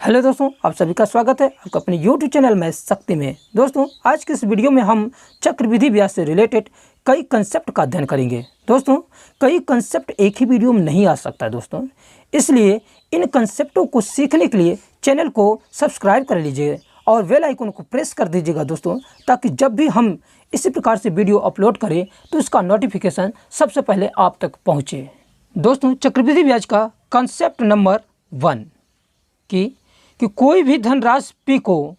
Hello दोस्तों, आप सभी का स्वागत है आपका अपने YouTube चैनल में शक्ति में। दोस्तों, आज के इस वीडियो में हम चक्रवृद्धि ब्याज से रिलेटेड कई कंसेप्ट का अध्ययन करेंगे। दोस्तों, कई कंसेप्ट एक ही वीडियो में नहीं आ सकता दोस्तों, इसलिए इन कंसेप्टों को सीखने के लिए चैनल को सब्सक्राइब कर लीजिए और बेल आइकन को प्रेस कर दीजिएगा दोस्तों, ताकि जब भी हम इसी प्रकार से वीडियो अपलोड करें तो उसका नोटिफिकेशन सबसे पहले आप तक पहुँचे। दोस्तों, चक्रवृद्धि ब्याज का कंसेप्ट नंबर 1 कि कोई भी धनराशि P को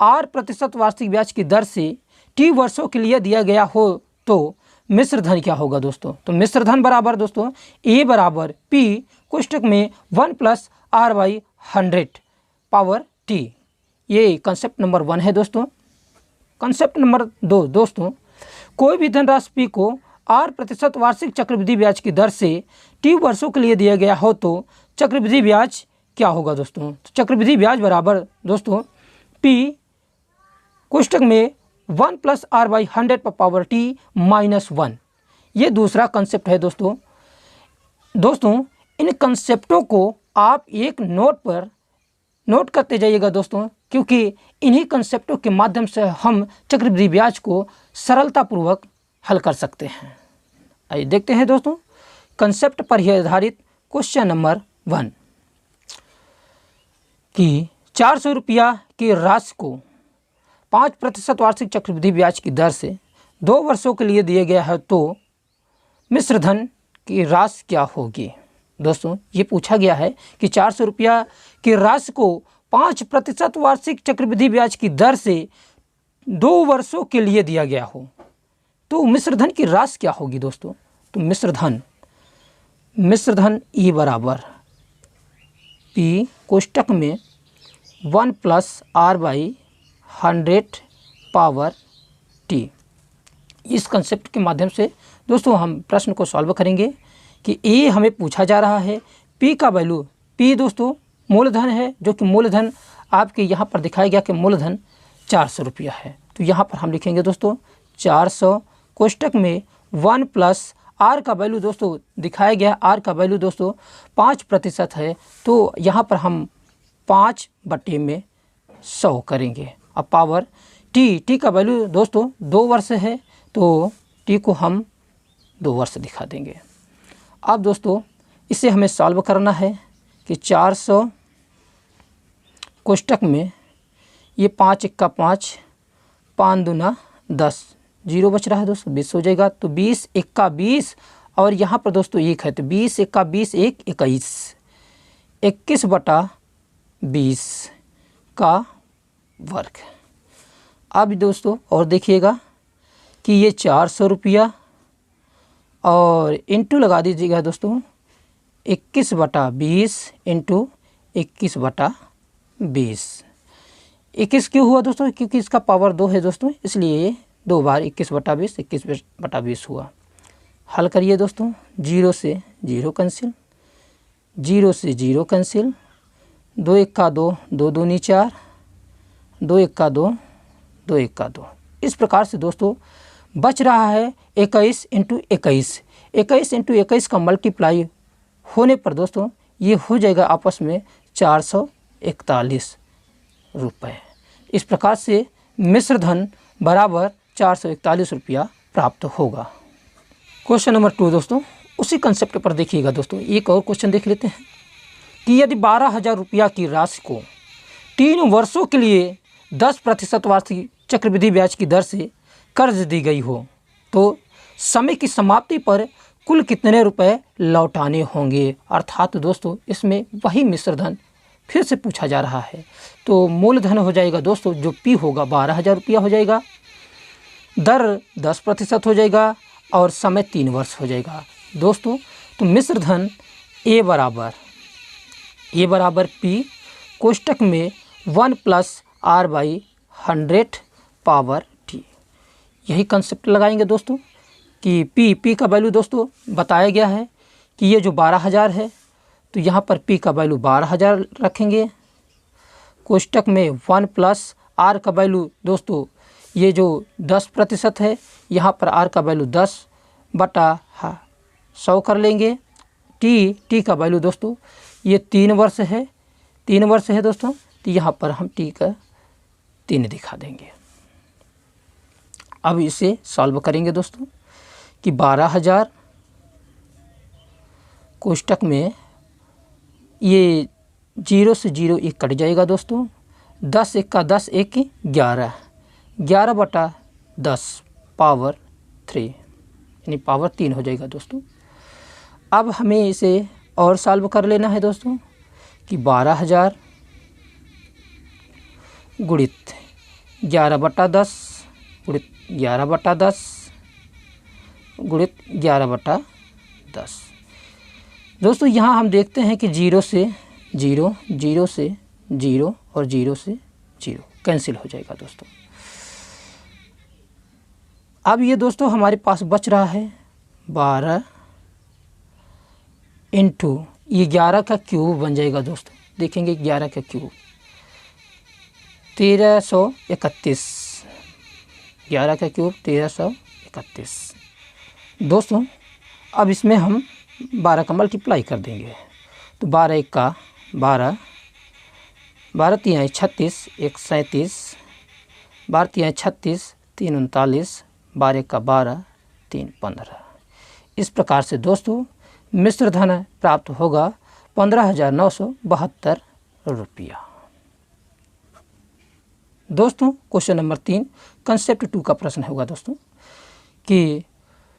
R% वार्षिक ब्याज की दर से T वर्षों के लिए दिया गया हो तो मिश्र धन क्या होगा दोस्तों। तो मिश्र धन बराबर दोस्तों A बराबर P कोष्टक में 1 + R/100 पावर T। ये कंसेप्ट नंबर 1 है दोस्तों। कंसेप्ट नंबर 2 दोस्तों, कोई भी धनराशि P को R% वार्षिक चक्रवृद्धि ब्याज की दर से T वर्षों के लिए दिया गया हो तो चक्रवृद्धि ब्याज क्या होगा दोस्तों। तो चक्रवृद्धि ब्याज बराबर दोस्तों P कोष्टक में 1 + R/100 पावर T -1। ये दूसरा कंसेप्ट है दोस्तों। इन कंसेप्टों को आप एक नोट पर नोट करते जाइएगा दोस्तों, क्योंकि इन्हीं कंसेप्टों के माध्यम से हम चक्रवृद्धि ब्याज को सरलतापूर्वक हल कर सकते हैं। आइए देखते हैं दोस्तों कंसेप्ट पर ही आधारित क्वेश्चन नंबर 1 कि 400 रुपया की राशि को 5% वार्षिक चक्रवृद्धि ब्याज की दर से 2 वर्षों के लिए दिया गया है तो मिश्र धन की राशि क्या होगी। दोस्तों, ये पूछा गया है कि 400 रुपया की राशि को 5% वार्षिक चक्रवृद्धि ब्याज की दर से 2 वर्षों के लिए दिया गया हो तो मिश्र धन की राशि क्या होगी दोस्तों। तो मिश्र धन E बराबर P कोष्टक में 1 + R/100 पावर T। इस कंसेप्ट के माध्यम से दोस्तों हम प्रश्न को सॉल्व करेंगे कि A हमें पूछा जा रहा है, P का वैल्यू, P दोस्तों मूलधन है, जो कि मूलधन आपके यहाँ पर दिखाया गया कि मूलधन 400 रुपया है। तो यहाँ पर हम लिखेंगे दोस्तों 400 कोष्टक में 1 + R का वैल्यू दोस्तों दिखाया गया, R का वैल्यू दोस्तों 5% है, तो यहाँ पर हम 5/100 करेंगे। अब पावर T का वैल्यू दोस्तों 2 वर्ष है, तो T को हम 2 वर्ष दिखा देंगे। अब दोस्तों इसे हमें सॉल्व करना है कि 400 कोष्टक में ये 5 × 5, 5 दूना 10, 0 बच रहा है दोस्तों, 20 हो जाएगा। तो 20 × 20 और यहाँ पर दोस्तों 1 है, तो 20 × 20 1 21, 21/20 का वर्ग। अब दोस्तों और देखिएगा कि ये 400 रुपया और इंटू लगा दीजिएगा दोस्तों 21/20 × 21/20। 21 क्यों हुआ दोस्तों, क्योंकि इसका पावर 2 है दोस्तों, इसलिए 2 बार 21/20 21/20 हुआ। हल करिए दोस्तों, 0 से 0 कैंसिल, 0 से 0 कैंसिल, 2 × 1 = 2, 2 दूनी 4, 2 × 1 = 2, 2 × 1 = 2। इस प्रकार से दोस्तों बच रहा है 21 × 21। 21 × 21 का मल्टीप्लाई होने पर दोस्तों ये हो जाएगा आपस में 441 रुपये। इस प्रकार से मिश्र धन बराबर 441 रुपया प्राप्त होगा। क्वेश्चन नंबर 2 दोस्तों, उसी कंसेप्ट पर देखिएगा दोस्तों, एक और क्वेश्चन देख लेते हैं कि यदि 12,000 रुपया की राशि को 3 वर्षों के लिए 10% वार्षिक चक्रवृद्धि ब्याज की दर से कर्ज दी गई हो तो समय की समाप्ति पर कुल कितने रुपए लौटाने होंगे। अर्थात दोस्तों इसमें वही मिश्र धन फिर से पूछा जा रहा है। तो मूलधन हो जाएगा दोस्तों जो P होगा 12,000 रुपया हो जाएगा, दर 10% हो जाएगा और समय 3 वर्ष हो जाएगा दोस्तों। तो मिश्र धन A बराबर P कोष्टक में 1 + R/100 पावर T। यही कंसेप्ट लगाएंगे दोस्तों कि P का वैल्यू दोस्तों बताया गया है कि ये जो 12,000 है, तो यहाँ पर P का वैल्यू 12,000 रखेंगे। कोष्टक में 1 + R का वैल्यू दोस्तों ये जो 10% है, यहाँ पर R का वैल्यू 10/100 कर लेंगे। T का वैल्यू दोस्तों ये 3 वर्ष है, 3 वर्ष है दोस्तों, तो यहाँ पर हम t का 3 दिखा देंगे। अब इसे सॉल्व करेंगे दोस्तों कि 12,000 कोष्टक में ये 0 से 0 1 कट जाएगा दोस्तों। 10 1 का 10 1 11, 11/10 पावर 3 यानी पावर 3 हो जाएगा दोस्तों। अब हमें इसे और सॉल्व कर लेना है दोस्तों कि 12,000 गुणित 11/10 गुणित 11/10 गुणित 11/10। दोस्तों यहाँ हम देखते हैं कि 0 से 0, 0 से 0 और 0 से 0 कैंसिल हो जाएगा दोस्तों। अब ये दोस्तों हमारे पास बच रहा है 12 इंटू ये 11 का क्यूब बन जाएगा दोस्तों। देखेंगे 11 का क्यूब 1331, 11 का क्यूब 1331 दोस्तों। अब इसमें हम 12 का मल्टीप्लाई कर देंगे तो 12 1 का 12, 12 3 36, 1 37, 12 3 36, 3 39, 12 का 12, 3 15। इस प्रकार से दोस्तों मिश्र धन प्राप्त होगा 15,972 रुपया। दोस्तों क्वेश्चन नंबर 3 कंसेप्ट 2 का प्रश्न होगा दोस्तों कि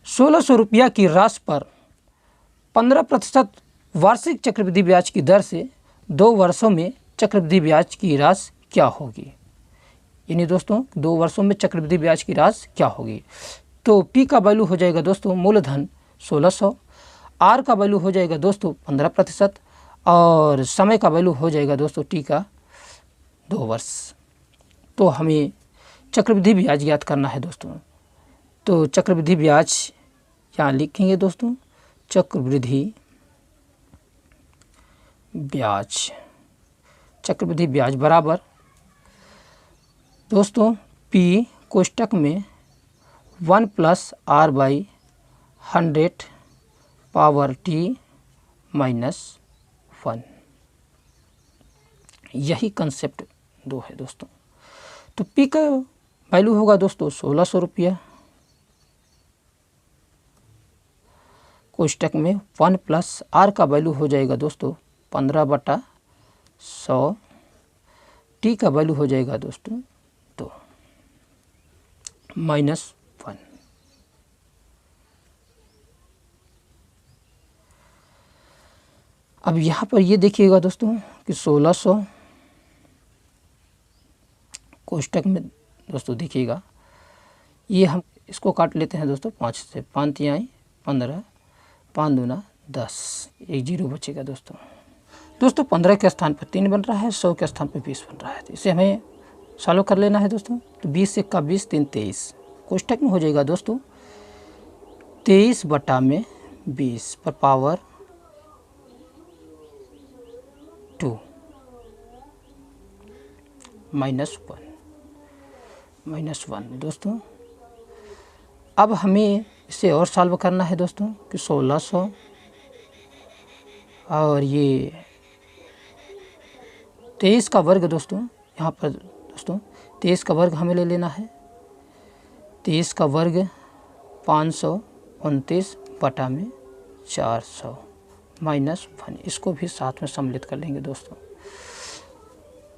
1,600 रुपया की राशि पर 15% वार्षिक चक्रवृद्धि ब्याज की दर से 2 वर्षों में चक्रवृद्धि ब्याज की राशि क्या होगी। यानी दोस्तों 2 वर्षों में चक्रवृद्धि ब्याज की राशि क्या होगी। तो P का वैल्यू हो जाएगा दोस्तों मूलधन 1,600, R का वैल्यू हो जाएगा दोस्तों 15% और समय का वैल्यू हो जाएगा दोस्तों T का 2 वर्ष। तो हमें चक्रवृद्धि ब्याज ज्ञात करना है दोस्तों। तो चक्रवृद्धि ब्याज यहाँ लिखेंगे दोस्तों, चक्रवृद्धि ब्याज बराबर दोस्तों P कोष्टक में 1 + R/100 पावर T - 1। यही कंसेप्ट 2 है दोस्तों। तो P का वैल्यू होगा दोस्तों 1,600 रुपया कोष्टक में 1 + R का वैल्यू हो जाएगा दोस्तों 15/100, T का वैल्यू हो जाएगा दोस्तों 2 -1। अब यहाँ पर ये देखिएगा दोस्तों कि 1,600 कोष्टक में दोस्तों देखिएगा ये हम इसको काट लेते हैं दोस्तों 5 से, 5 3 15, 5 दूना 10, एक 0 बचेगा दोस्तों। 15 के स्थान पर 3 बन रहा है, 100 के स्थान पर 20 बन रहा है। तो इसे हमें सॉल्व कर लेना है दोस्तों। तो 20 1 का 20, 3 23 कोष्टक में हो जाएगा दोस्तों 23/20 पर पावर 2 -1 दोस्तों। अब हमें इसे और सॉल्व करना है दोस्तों कि 1,600 और ये 23 का वर्ग दोस्तों, यहाँ पर दोस्तों 23 का वर्ग हमें ले लेना है। 23 का वर्ग 529/400 -1। इसको भी साथ में सम्मिलित कर लेंगे दोस्तों।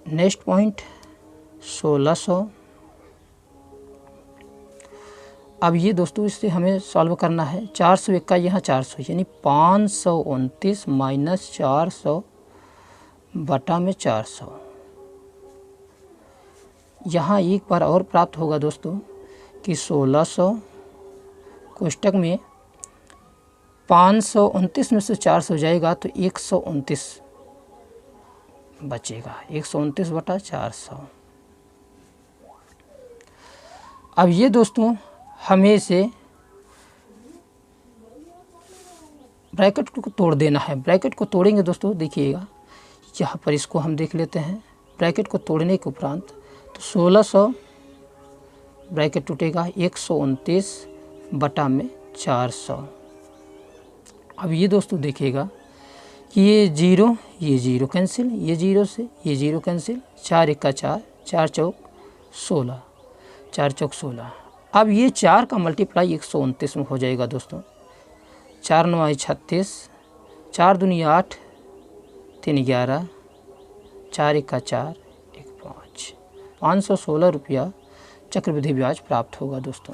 Next point 1,600। अब ये दोस्तों इससे हमें सॉल्व करना है 401 का यहाँ 400 यानी 529 - 400/400। यहाँ एक बार और प्राप्त होगा दोस्तों कि 1,600 कोष्टक में 529 में से 400 जाएगा तो 129 बचेगा, 129/400। अब ये दोस्तों हमें इसे ब्रैकेट को तोड़ देना है। ब्रैकेट को तोड़ेंगे दोस्तों, देखिएगा यहाँ पर इसको हम देख लेते हैं। ब्रैकेट को तोड़ने के उपरांत तो 1,600 ब्रैकेट टूटेगा 129/400। अब ये दोस्तों देखिएगा कि ये 0 ये 0 कैंसिल, ये 0 से ये 0 कैंसिल, 4 1 का 4, 4 चौक 16, 4 चौक 16। अब ये 4 का मल्टीप्लाई 129 में हो जाएगा दोस्तों। 4 9 36, 4 दूनी 8, 3 11, 4 1 का 4, 1 5, 516 रुपया चक्रवृद्धि ब्याज प्राप्त होगा दोस्तों।